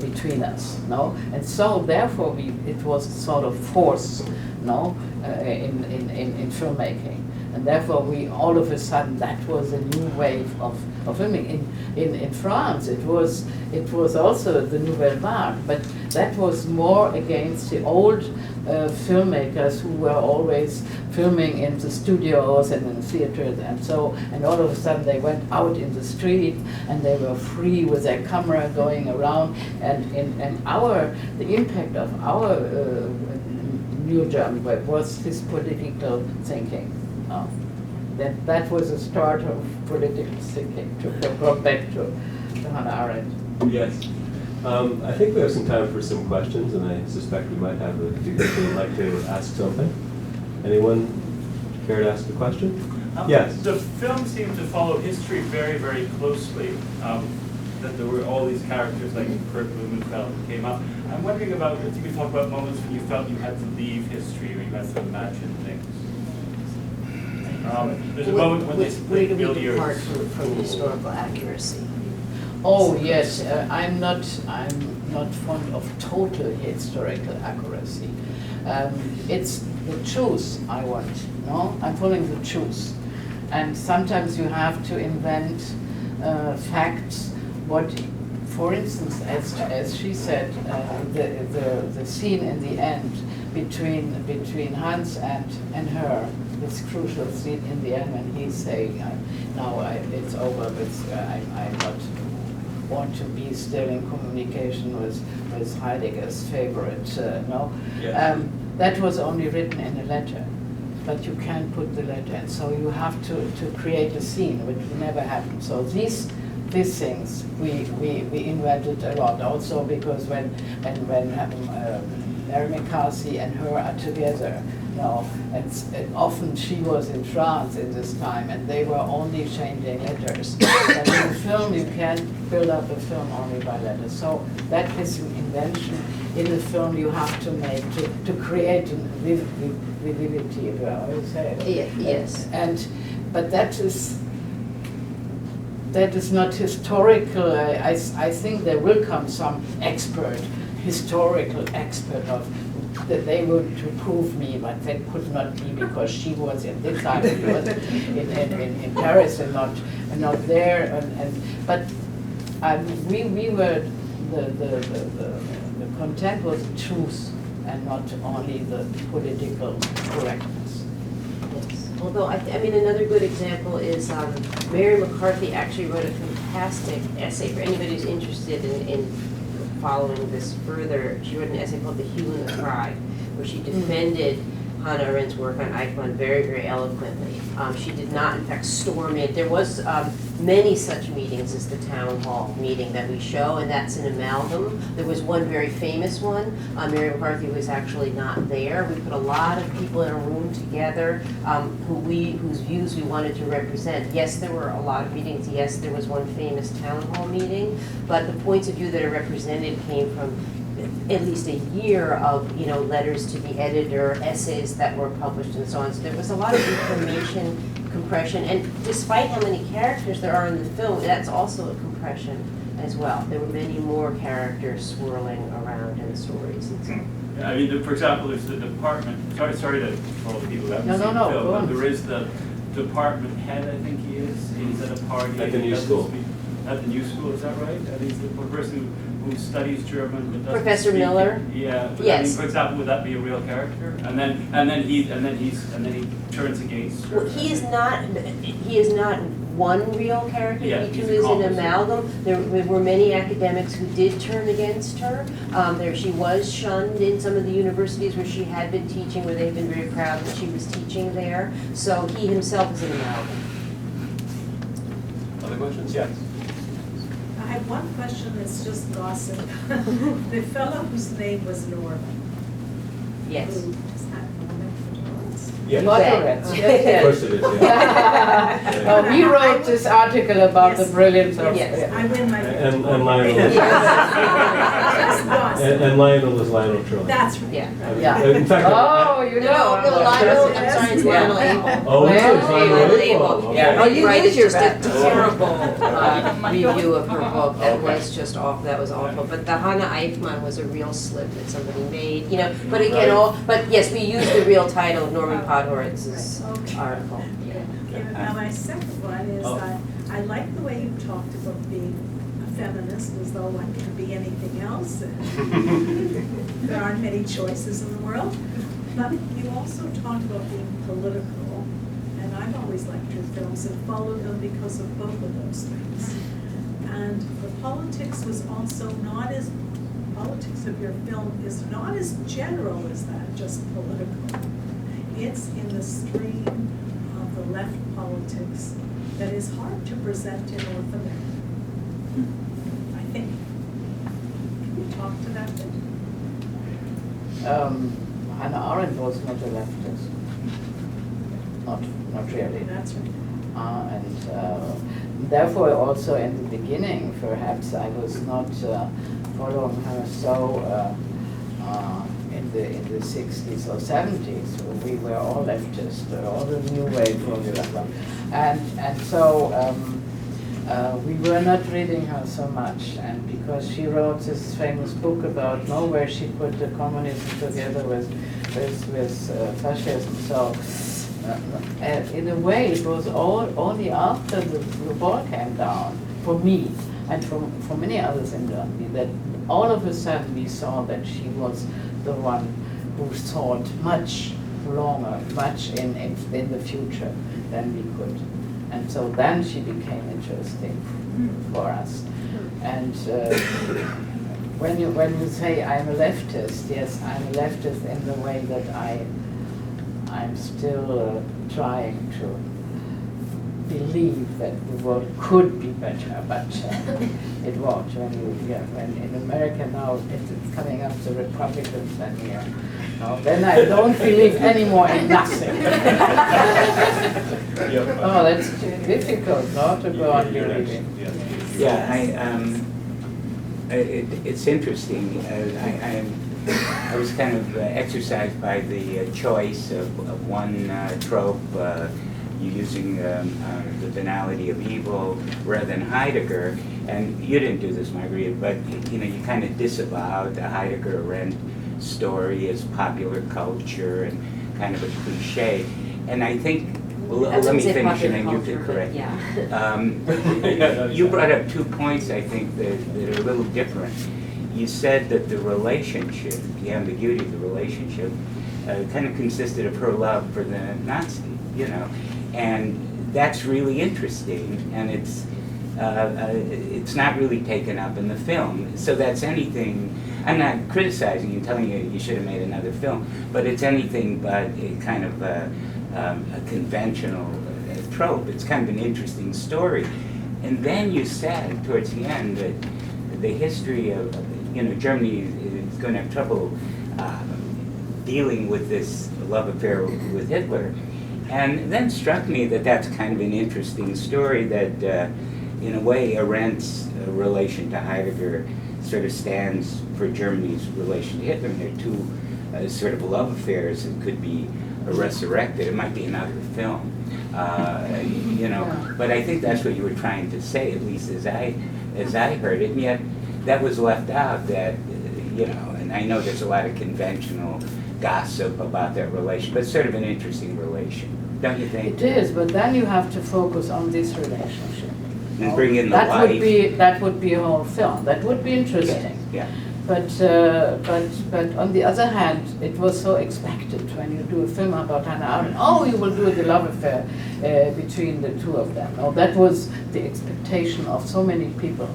between us, no? And so therefore it was a sort of force, no, in filmmaking. And therefore we all of a sudden, that was a new wave of filming. In France it was also the Nouvelle Vague, but that was more against the old filmmakers who were always filming in the studios and in the theaters, and all of a sudden they went out in the street and they were free with their camera going around, and the impact of our new German wave was this political thinking. That was the start of political thinking, to go back to Hannah Arendt. Yes. I think we have some time for some questions, and I suspect we might have a few people who would like to ask something. Anyone care to ask a question? Yes. The film seemed to follow history very, very closely. That there were all these characters like Kurt Blumenfeld who came up. I'm wondering about if you could talk about moments when you felt you had to leave history or you had to imagine things. There's a moment when they split billiards. Apart from historical accuracy. Oh yes, I'm not fond of total historical accuracy. It's the truth I want. No, I'm following the truth, and sometimes you have to invent facts. What, for instance, as she said, the scene in the end between Hans and her. This crucial scene in the end when he's saying, "Now it's over, but I not want to be still in communication with Heidegger's favorite." No, Yes. That was only written in a letter, but you can't put the letter in. So you have to create a scene, which never happened. So these things we invented a lot. Also because when Mary McCarthy and her are together. No, and often she was in France in this time, and they were only changing letters. But in a film, you can't build up a film only by letters. So that is an invention in the film you have to make to create vividity. How do you say it? Yes. But that is not historical. I think there will come some historical expert of. That they would to prove me, but that could not be because she was in this time, she was in Paris and not there. But we were the content was the truth and not only the political correctness. Yes. Although I mean another good example is Mary McCarthy actually wrote a fantastic essay for anybody who's interested in following this further. She wrote an essay called The Hue and the Cry, where she defended Hannah Arendt's work on Eichmann very, very eloquently. She did not, in fact, storm it. There was many such meetings as the town hall meeting that we show, and that's an amalgam. There was one very famous one. Mary McCarthy was actually not there. We put a lot of people in a room together whose views we wanted to represent. Yes, there were a lot of meetings. Yes, there was one famous town hall meeting, but the points of view that are represented came from at least a year of, you know, letters to the editor, essays that were published and so on. So there was a lot of information compression, and despite how many characters there are in the film, that's also a compression as well. There were many more characters swirling around in the stories and so on. I mean, for example, there's the department, sorry to for all the people who haven't seen the film, but there is the department head, I think he is. He's at a party. At the new school. At the new school, is that right? And he's the person who studies German but doesn't Professor speak Miller? it. Yeah. But Yes. I mean, for example, would that be a real character? And then he turns against her. Well, he is not one real character. Yeah, He he's too is an an amalgam. There were many academics who did turn against her. She was shunned in some of the universities where she had been teaching, where they've been very proud that she was teaching there. So he himself is an amalgam. Other questions? Yes. I have one question that's just gossip. The fellow whose name was Norman. Yes. Who is that Norman Fedorowicz? Yes. Moderates, Of yes, course it is, yeah. yes. Oh, we wrote this article about the Yes. brilliance of. Yes. I win my. And Lionel. Just gossip. And Lionel is Lionel Trilling. That's right. Yeah. Yeah. In fact, Oh, you know. No, Lionel, I'm sorry, it's Lionel Abel. Oh, it's Lionel Lionel Abel. Abel. Yeah. And Oh, he you wrote did your just a best. terrible review of her book that Okay. was just awful, that was awful. But the Hannah Eichmann was a real slip that somebody made, you know, but again, but yes, we used the real title of Norman Podhoritz's Okay. article. Yeah, now my second one is I like the way you talked about being a feminist as though one can be anything else. There aren't many choices in the world. But you also talked about being political, and I've always liked your films and followed them because of both of those things. And the politics was also not as, politics of your film is not as general as that, just political. It's in the stream of the left politics that is hard to present in North America, I think. Can you talk to that bit? Hannah Arendt was not a leftist. Not really. That's right. And therefore also in the beginning, perhaps I was not following her so in the 60s or 70s. We were all leftists, all the new wave formula. And so we were not reading her so much, and because she wrote this famous book about where she put the communism together with fascism. So in a way, it was only after the wall came down for me and for many others in Germany that all of a sudden we saw that she was the one who thought much longer, much in the future than we could. And so then she became interesting for us. And when you say I'm a leftist, yes, I'm a leftist in the way that I'm still trying to believe that the world could be better, but it won't. When in America now it's coming up the Republicans, then I don't believe anymore in nothing. Oh, that's too difficult, not to go on believing. Yeah, it's interesting. I was kind of exercised by the choice of one trope, using the banality of evil rather than Heidegger. And you didn't do this, Margarethe, but you kind of disavowed the Heidegger-Arendt story as popular culture and kind of a cliche. And I think, let me finish and then you can correct. Yeah. You brought up 2 points, I think, that are a little different. You said that the relationship, the ambiguity of the relationship, kind of consisted of her love for the Nazi, and that's really interesting, and it's not really taken up in the film. So that's anything. I'm not criticizing you, telling you should have made another film, but it's anything but a kind of a conventional trope. It's kind of an interesting story. And then you said towards the end that the history of Germany is going to have trouble dealing with this love affair with Hitler. And then struck me that that's kind of an interesting story, that in a way Arendt's relation to Heidegger sort of stands for Germany's relation to Hitler. And they're two sort of love affairs that could be resurrected. It might be another film, you know. But I think that's what you were trying to say, at least as I heard it. And yet that was left out. That you know, and I know there's a lot of conventional gossip about that relation, but it's sort of an interesting relation, don't you think? It is, but then you have to focus on this relationship. And bring in the that wife. That would be a whole film. That would be interesting. Yeah. But on the other hand, it was so expected when you do a film about Hannah Arendt. Oh, you will do the love affair between the two of them. Oh, that was the expectation of so many people.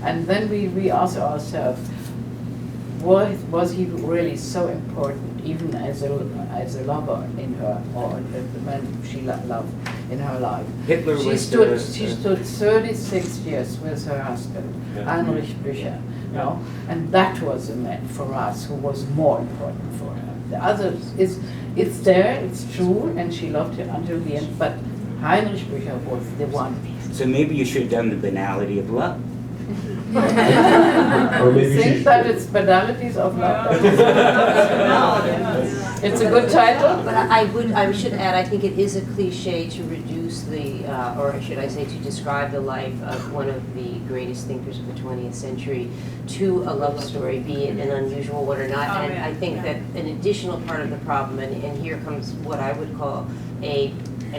And then we asked ourselves, was he really so important, even as a lover in her, or the man she loved in her life? Hitler She was stood 36 years with her husband, Heinrich Blücher. No? And that was a man for us who was more important for her. The other it's there, it's true, and she loved him until the end, but Heinrich Blücher was the one. So maybe you should have done the banality of love. Or maybe Think she that it's banalities of love. It's a good title. But I should add, I think it is a cliche to reduce the, or should I say to describe the life of one of the greatest thinkers of the 20th century to a love story, be it an unusual one or not. And I think that an additional part of the problem, and here comes what I would call a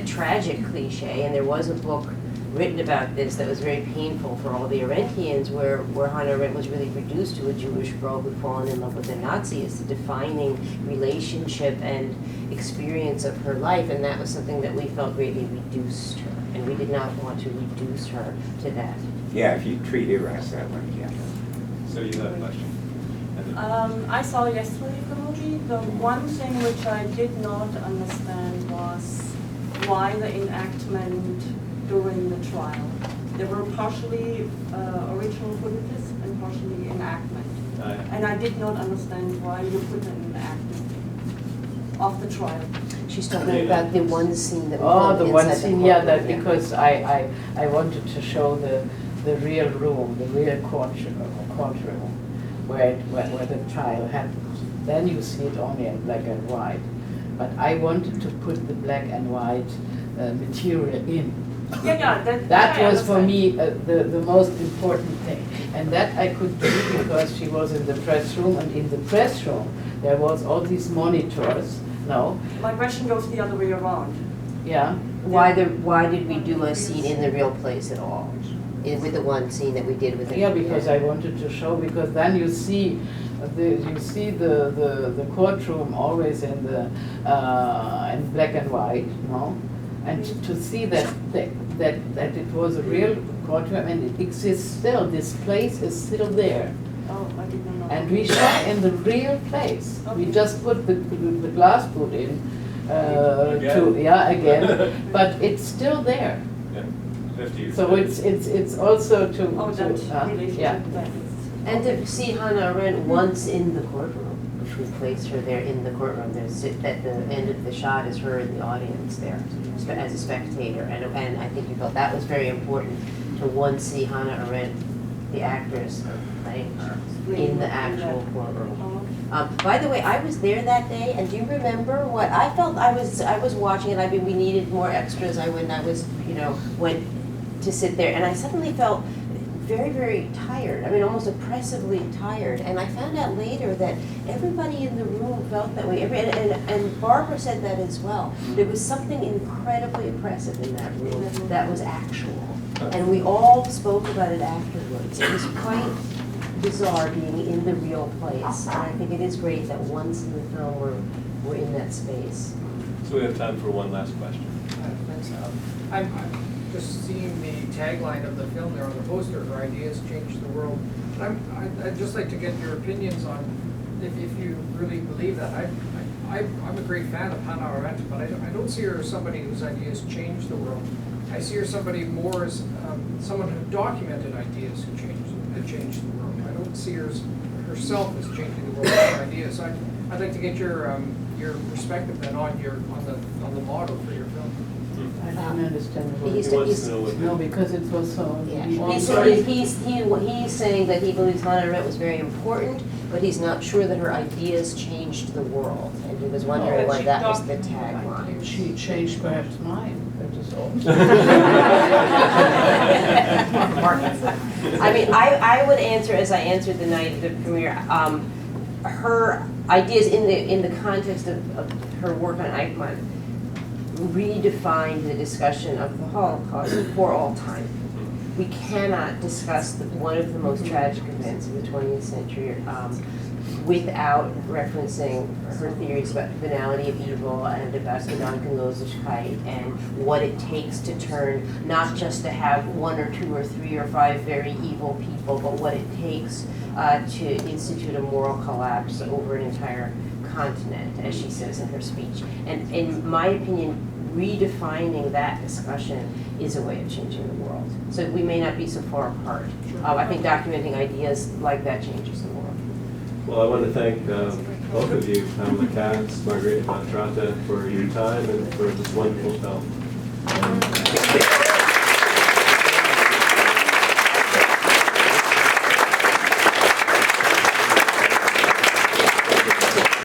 tragic cliche, and there was a book written about this that was very painful for all the Arendtians, where Hannah Arendt was really reduced to a Jewish girl who'd fallen in love with a Nazi as the defining relationship and experience of her life, and that was something that we felt greatly reduced her, and we did not want to reduce her to that. Yeah, if you treat Iraq that way, yeah. So you have a question? I saw yesterday the movie. The one thing which I did not understand was why the enactment during the trial. There were partially original footages and partially enactment. And I did not understand why you put an enactment of the trial. She's talking about the one scene that we Oh, the one inside scene, the yeah, courtroom, that because I wanted to show the real room, the real courtroom, where the trial happens. Then you see it only in black and white. But I wanted to put the black and white material in. That was for me the most important thing. And that I could do because she was in the press room, and in the press room there was all these monitors. No? My question goes the other way around. Yeah. Why did we do a scene in the real place at all? With the one scene that we did with the... Yeah, because I wanted to show, because then you see the courtroom always in black and white, no? And to see that it was a real courtroom and it exists still, this place is still there. Oh, I didn't know. And we shot in the real place. We just put the glass boot in again, but it's still there. Yeah, 50 years. So it's also to And to see Hannah Arendt once in the courtroom, which we placed her there in the courtroom. There's at the end of the shot is her in the audience there as a spectator, and I think you felt that was very important to once see Hannah Arendt, the actress, playing her in the actual courtroom. By the way, I was there that day, and do you remember what I felt? I was watching it. I mean, we needed more extras. I went to sit there, and I suddenly felt very, very tired. I mean, almost oppressively tired. And I found out later that everybody in the room felt that way. And Barbara said that as well. There was something incredibly oppressive in that room that was actual. And we all spoke about it afterwards. It was quite bizarre being in the real place. And I think it is great that once in the film we're in that space. So we have time for one last question. Thanks. I'm just seeing the tagline of the film there on the poster, her ideas change the world. I'd just like to get your opinions on if you really believe that. I'm a great fan of Hannah Arendt, but I don't see her as somebody whose ideas change the world. I see her somebody more as someone who documented ideas who changed the world. I don't see her as herself as changing the world with her ideas. So I'd like to get your perspective then on the model for your film. I didn't understand the word. He's- He wants to know what. No, because it was so. Yeah, long. he's saying that he believes Hannah Arendt was very important, but he's not sure that her ideas changed the world, and he was wondering why that was the tagline. She changed perhaps mine, that is all. I mean, I would answer as I answered the night of the premiere. Her ideas in the context of her work on Eichmann redefined the discussion of the Holocaust for all time. We cannot discuss one of the most tragic events of the 20th century without referencing her theories about the banality of evil and about Gedankenlosigkeit and what it takes to turn, not just to have 1 or 2 or 3 or 5 very evil people, but what it takes to institute a moral collapse over an entire continent, as she says in her speech. And in my opinion, redefining that discussion is a way of changing the world. So we may not be so far apart. I think documenting ideas like that changes the world. Well, I want to thank both of you, Pamela Katz, Margarethe von Trotta, for your time and for this wonderful film.